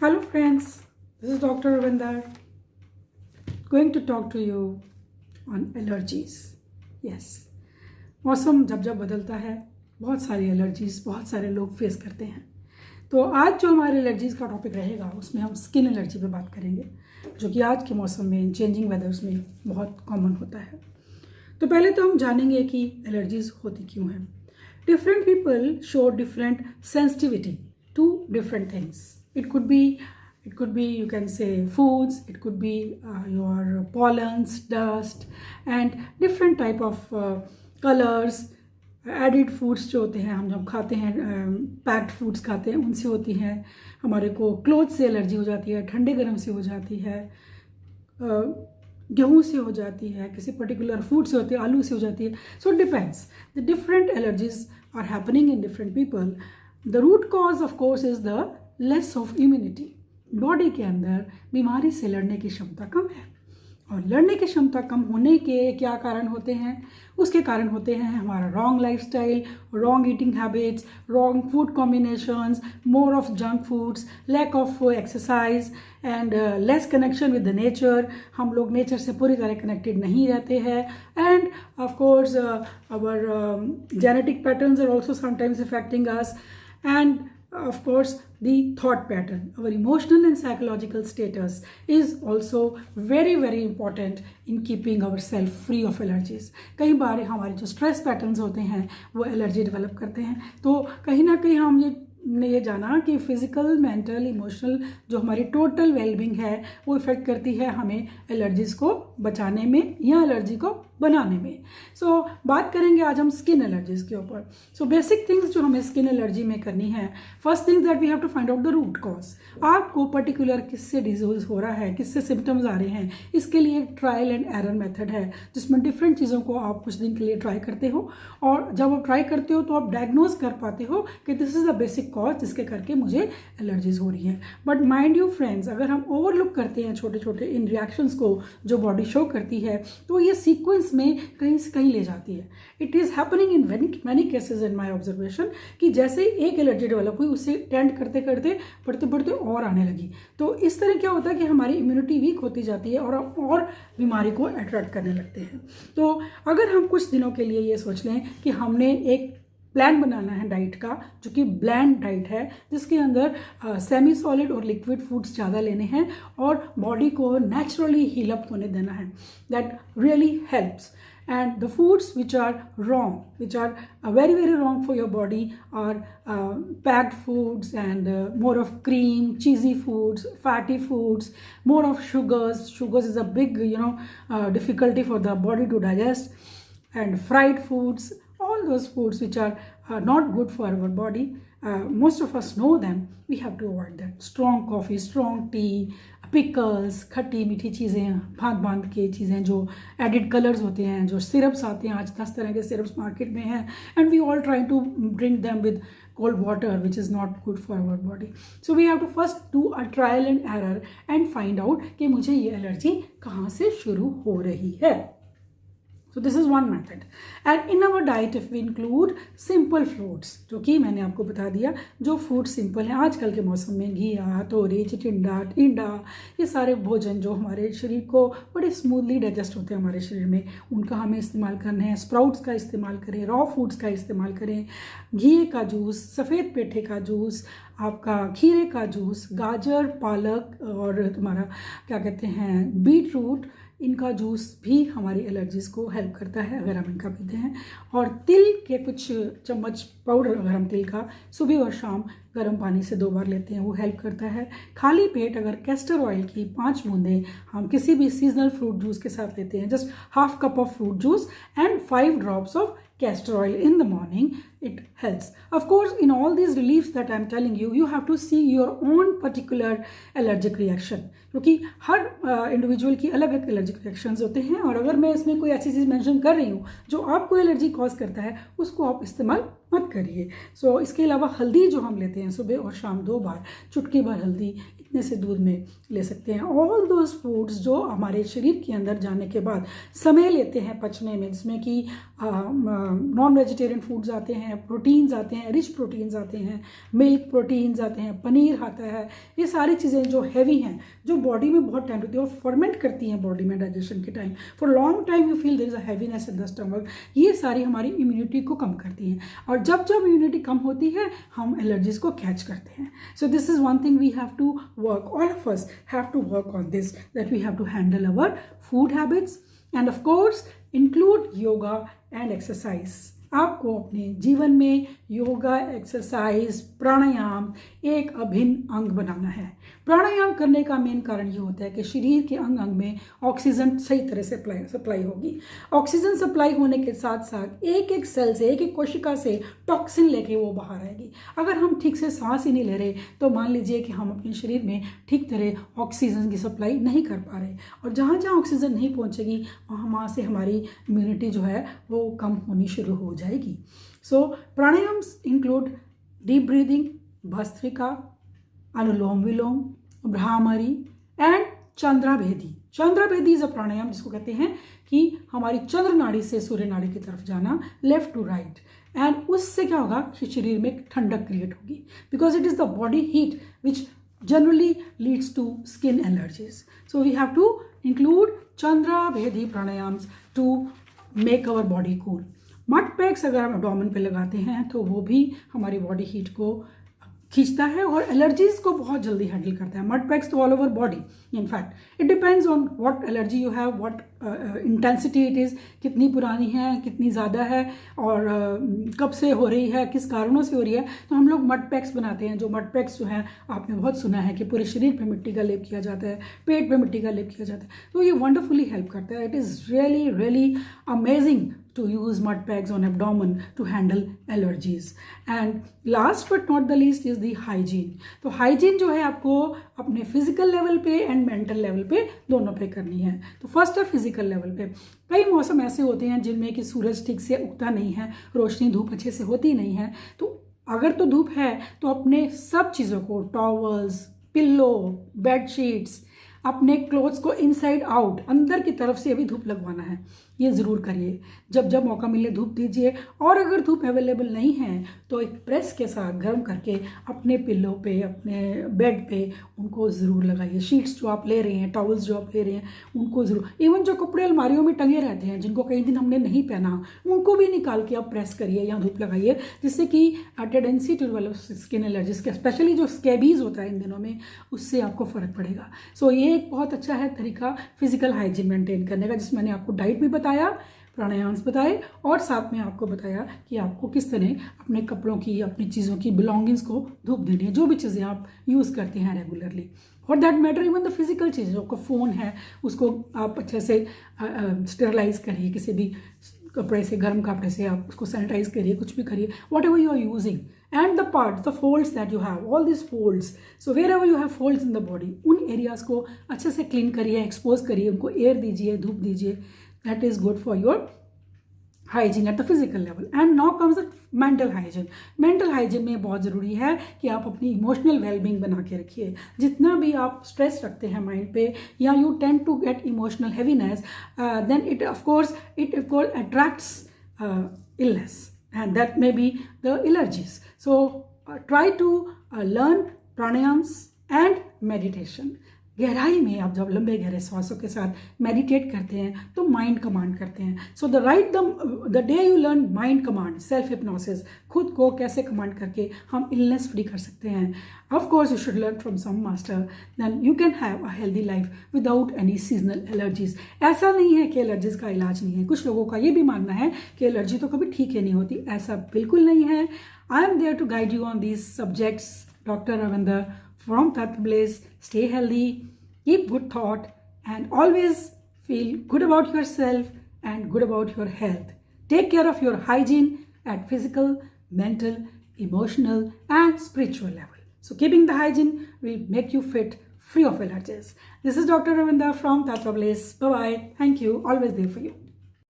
Hello friends, this is Dr. Ravinder going to talk to you on allergies. Yes, मौसम जब जब बदलता है बहुत सारी एलर्जीज बहुत सारे लोग फेस करते हैं। तो आज जो हमारे एलर्जीज का टॉपिक रहेगा उसमें हम स्किन एलर्जी पे बात करेंगे, जो कि आज के मौसम में चेंजिंग वेदर्स में बहुत कॉमन होता है। तो पहले तो हम जानेंगे कि एलर्जीज होती क्यों हैं। Different people show different sensitivity to different things. It could be you can say foods, it could be your pollens, dust and different type of colors. Added foods जो होते हैं हम जब खाते हैं, पैक्ड फूड्स खाते हैं, उनसे होती हैं। हमारे को क्लोथ से एलर्जी हो जाती है, ठंडे गर्म से हो जाती है, गेहूँ से हो जाती है, किसी पर्टिकुलर फूड से होती है, आलू से हो जाती है। So depends, the different allergies are happening in different people. The root cause of course is the less of immunity. Body के अंदर बीमारी से लड़ने की क्षमता कम है, और लड़ने की क्षमता कम होने के क्या कारण होते हैं? उसके कारण होते हैं हमारा wrong lifestyle, wrong eating habits, wrong food combinations, more of junk foods, lack of exercise and less connection with the nature. हम लोग नेचर से पूरी तरह कनेक्टेड नहीं रहते हैं. And of course our genetic patterns are also sometimes affecting us. And of course the thought pattern, our emotional and psychological status is also very important in keeping ourselves free of allergies. कई बार हमारे जो stress patterns होते हैं वो allergy develop करते हैं. तो कहीं ना कहीं हमने ये जाना कि फिजिकल, मेंटल, इमोशनल जो हमारी टोटल वेलबींग है वो इफेक्ट करती है हमें एलर्जीज को बचाने में या एलर्जी को बनाने में. सो बात करेंगे आज हम स्किन एलर्जीज के ऊपर. सो बेसिक थिंग्स जो हमें स्किन एलर्जी में करनी है. First thing that we have to find out the root cause. आपको पर्टिकुलर किससे डिजीज हो रहा है, किससे सिम्टम्स आ रहे हैं. इसके लिए एक ट्रायल एंड एरर मेथड है जिसमें डिफरेंट चीज़ों को आप कुछ दिन के लिए ट्राई करते हो, और जब आप ट्राई करते हो तो आप डायग्नोज कर पाते हो कि this is the basic cause जिसके करके मुझे एलर्जीज हो रही हैं. बट माइंड यू फ्रेंड्स, अगर हम ओवरलुक करते हैं छोटे छोटे इन रिएक्शंस को जो बॉडी शो करती है, तो ये सीक्वेंस में कहीं से कहीं ले जाती है. It is happening in many cases in my observation कि जैसे एक एलर्जी डेवलप हुई उससे टेंड करते करते बढ़ते बढ़ते और आने लगी. तो इस तरह क्या होता है कि हमारी इम्यूनिटी वीक होती जाती है और बीमारी को अट्रैक्ट करने लगते हैं. तो अगर हम कुछ दिनों के लिए ये सोच लें कि हमने एक प्लान बनाना है डाइट का, जो कि ब्लैंड डाइट है, जिसके अंदर सेमी सॉलिड और लिक्विड फूड्स ज़्यादा लेने हैं और बॉडी को नेचुरली हील अप होने देना है. That really helps. And the foods which are wrong, which are very wrong for your body, are packed foods and more of cream, cheesy foods, fatty foods, more of sugars. Sugars is a big difficulty for the body to digest. And fried foods, all those foods which are not good for our body. Most of us know them. We have to avoid that. Strong coffee, strong tea, pickles, खट्टी मीठी चीज़ें, भांत की चीज़ें, जो added colours होते हैं, जो सिरप्स आते हैं, आज 10 तरह के सिरप्स मार्केट में हैं, and we all try to drink them with cold water, which is not good for our body. So we have to first do a trial and error and find out कि मुझे ये allergy कहाँ से शुरू हो रही है. So this is one method. And in our diet if we include simple foods, जो कि मैंने आपको बता दिया, जो फूड सिंपल हैं आजकल के मौसम में, घिया, तोरी, चिटिंडा, टिंडा, ये सारे भोजन जो हमारे शरीर को बड़े स्मूथली डाइजेस्ट होते हैं हमारे शरीर में, उनका हमें इस्तेमाल करना है. स्प्राउट्स का इस्तेमाल करें, रॉ फूड्स का इस्तेमाल करें, घी का जूस, सफ़ेद पेठे का जूस, आपका खीरे का जूस, गाजर, पालक और तुम्हारा क्या कहते हैं बीट रूट, इनका जूस भी हमारी एलर्जीज़ को हेल्प करता है अगर हम इनका पीते हैं. और तिल के कुछ चम्मच पाउडर अगर हम तिल का सुबह और शाम गर्म पानी से 2 बार लेते हैं, वो हेल्प करता है. खाली पेट अगर कैस्टर ऑयल की 5 बूंदें हम किसी भी सीजनल फ्रूट जूस के साथ लेते हैं, just half cup of fruit juice and 5 drops of castor oil in the morning, it helps. Of course, in all these reliefs that I'm telling you, you have to see your own particular allergic reaction, क्योंकि हर individual की अलग अलग allergic reactions होते हैं. और अगर मैं इसमें कोई ऐसी चीज़ मेंशन कर रही हूँ जो आपको एलर्जी कॉज करता है, उसको आप इस्तेमाल मत करिए. सो इसके अलावा हल्दी जो हम लेते हैं सुबह और शाम 2 बार, चुटकी भर हल्दी इतने से दूध में ले सकते हैं. ऑल दोज फूड्स जो हमारे शरीर के अंदर जाने के बाद समय लेते हैं पचने में, जिसमें कि नॉन वेजिटेरियन फूड्स आते हैं, हैं, प्रोटीन्स आते हैं, रिच प्रोटीन्स आते हैं, मिल्क प्रोटीन्स आते हैं, पनीर आता है, ये सारी चीज़ें जो हैवी हैं, जो बॉडी में बहुत टाइम होती है और फर्मेंट करती हैं बॉडी में डाइजेशन के time, for long time you feel there is a heaviness in the stomach, ये सारी हमारी इम्यूनिटी को कम करती हैं, और जब जब इम्यूनिटी कम होती है हम एलर्जीज को कैच करते हैं. So this is one thing we have to work, all of us have to work on this, that we have to handle our food habits and of course include yoga and exercise. आपको अपने जीवन में yoga, exercise, प्राणायाम एक अभिन्न अंग बनाना है. प्राणायाम करने का मेन कारण ये होता है कि शरीर के अंग अंग में ऑक्सीजन सही तरह से सप्लाई होगी. ऑक्सीजन सप्लाई होने के साथ साथ एक एक सेल से, एक एक कोशिका से टॉक्सिन लेके वो बाहर आएगी. अगर हम ठीक से सांस ही नहीं ले रहे तो मान लीजिए कि हम अपने शरीर में ठीक तरह ऑक्सीजन की सप्लाई नहीं कर पा रहे, और जहाँ जहाँ ऑक्सीजन नहीं पहुँचेगी वहाँ से हमारी इम्यूनिटी जो है वो कम होनी शुरू हो जाएगी. So pranayamas include deep breathing, bhastrika, anulom vilom, bhramari and chandrabhedi. Chandrabhedi is a pranayama जिसको कहते हैं कि हमारी चंद्र नाड़ी से सूर्य नाड़ी की तरफ जाना, लेफ्ट टू राइट, एंड उससे क्या होगा कि शरीर में ठंडक क्रिएट होगी, because it is the body heat which generally leads to skin allergies. So we have to include Chandra Bhedi pranayams to make our body cool. Mud PACS अगर हम एब्डोमेन पे लगाते हैं तो वो भी हमारी बॉडी हीट को खींचता है और एलर्जीज को बहुत जल्दी हैंडल करता है. मड पैक्स तो all over body, in fact it depends on what allergy you have, what intensity it is, कितनी पुरानी है, कितनी ज़्यादा है, और कब से हो रही है, किस कारणों से हो रही है. तो हम लोग मड पैक्स बनाते हैं. जो मड पैक्स जो है आपने बहुत सुना है कि पूरे शरीर पे मिट्टी का लेप किया जाता है, पेट पे मिट्टी का लेप किया जाता है, तो ये वंडरफुली हेल्प करता है. It is really really amazing to use mud packs on abdomen to handle allergies. And last but not the least is the hygiene. तो hygiene जो है आपको अपने physical level पे and mental level पे दोनों पे करनी है. तो first है physical level पे. कई मौसम ऐसे होते हैं जिनमें कि सूरज ठीक से उगता नहीं है, रोशनी धूप अच्छे से होती नहीं है, तो अगर तो धूप है तो अपने सब चीज़ों को, टॉवल्स, पिल्लो, बेडशीट्स, अपने क्लोथ्स को इनसाइड आउट, अंदर की तरफ से अभी धूप लगवाना है. ये ज़रूर करिए. जब जब मौका मिले धूप दीजिए, और अगर धूप अवेलेबल नहीं है तो एक प्रेस के साथ गर्म करके अपने पिल्लो पे, अपने बेड पे उनको ज़रूर लगाइए. शीट्स जो आप ले रहे हैं, टॉवल्स जो आप ले रहे हैं, उनको ज़रूर, इवन जो कपड़े अलमारियों में टंगे रहते हैं जिनको कई दिन हमने नहीं पहना, उनको भी निकाल के आप प्रेस करिए या धूप लगाइए, जिससे कि tendency to develop skin allergies, specially जो स्कैबीज होता है इन दिनों में, उससे आपको फ़र्क पड़ेगा. सो ये एक बहुत अच्छा है तरीका फिजिकल हाइजीन मेंटेन करने का, जिसमें मैंने आपको डाइट भी बताया, प्राणायाम्स बताए, और साथ में आपको बताया कि आपको किस तरह अपने कपड़ों की, अपनी चीज़ों की बिलोंगिंग्स को धूप देनी है, जो भी चीज़ें आप यूज़ करते हैं regularly. For that matter even the physical चीज़ें, आपका फ़ोन है उसको आप अच्छे से स्टेरलाइज करिए, किसी भी कपड़े से, गर्म कपड़े से आप उसको सैनिटाइज करिए, कुछ भी करिए, whatever you are using. And the part, the folds that you have, all this folds, so wherever you have folds in the body, उन एरियाज़ को अच्छे से क्लीन करिए, एक्सपोज करिए, उनको एयर दीजिए, धूप दीजिए. That is good for your hygiene at the physical level. And now comes the mental hygiene. Mental hygiene में बहुत ज़रूरी है कि आप अपनी इमोशनल वेलबींग बना के रखिए. जितना भी आप स्ट्रेस रखते हैं माइंड पे, या you tend to get emotional heaviness, then it of course attracts illness, and that may be the allergies. So try to learn pranayams and meditation. गहराई में आप जब लंबे गहरे श्वासों के साथ मेडिटेट करते हैं तो माइंड कमांड करते हैं. So the day you learn mind command, self hypnosis, खुद को कैसे कमांड करके हम इलनेस फ्री कर सकते हैं. Of course you should learn from some master, then you can have a healthy life without any seasonal allergies. ऐसा नहीं है कि एलर्जीज का इलाज नहीं है. कुछ लोगों का ये भी मानना है कि एलर्जी तो कभी ठीक ही नहीं होती. ऐसा बिल्कुल नहीं है. I am there to guide you on these subjects. Doctor Ravinder from Tattva Bliss. Stay healthy, keep good thought, and always feel good about yourself and good about your health. Take care of your hygiene at physical, mental, emotional, and spiritual level. So keeping the hygiene will make you fit, free of allergies. This is Dr. Ravinder from Tattva Bliss. Bye-bye. Thank you. Always there for you.